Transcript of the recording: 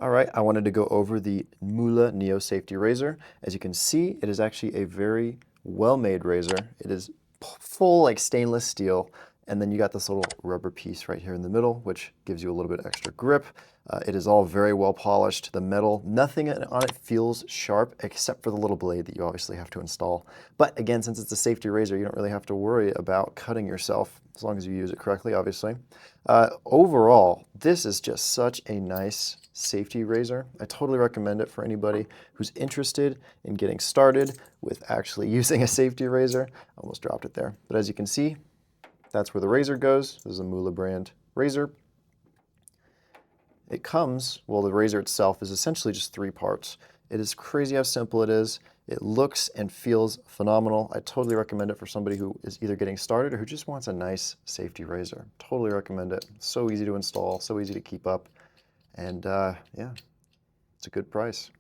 All right, I wanted to go over the MÜHLE Neo Safety Razor. As you can see, it is actually a very well-made razor. It is full like stainless steel, and then you got this little rubber piece right here in the middle, which gives you a little bit extra grip. It is all very well polished. The metal, nothing on it feels sharp except for the little blade that you obviously have to install. But again, since it's a safety razor, you don't really have to worry about cutting yourself as long as you use it correctly, obviously. Overall, this is just such a nice safety razor. I totally recommend it for anybody who's interested in getting started with actually using a safety razor. I almost dropped it there. But as you can see, that's where the razor goes. This is a MÜHLE brand razor. It comes, well, the razor itself is essentially just 3 parts. It is crazy how simple it is. It looks and feels phenomenal. I totally recommend it for somebody who is either getting started or who just wants a nice safety razor. Totally recommend it. So easy to install, so easy to keep up. And yeah, it's a good price.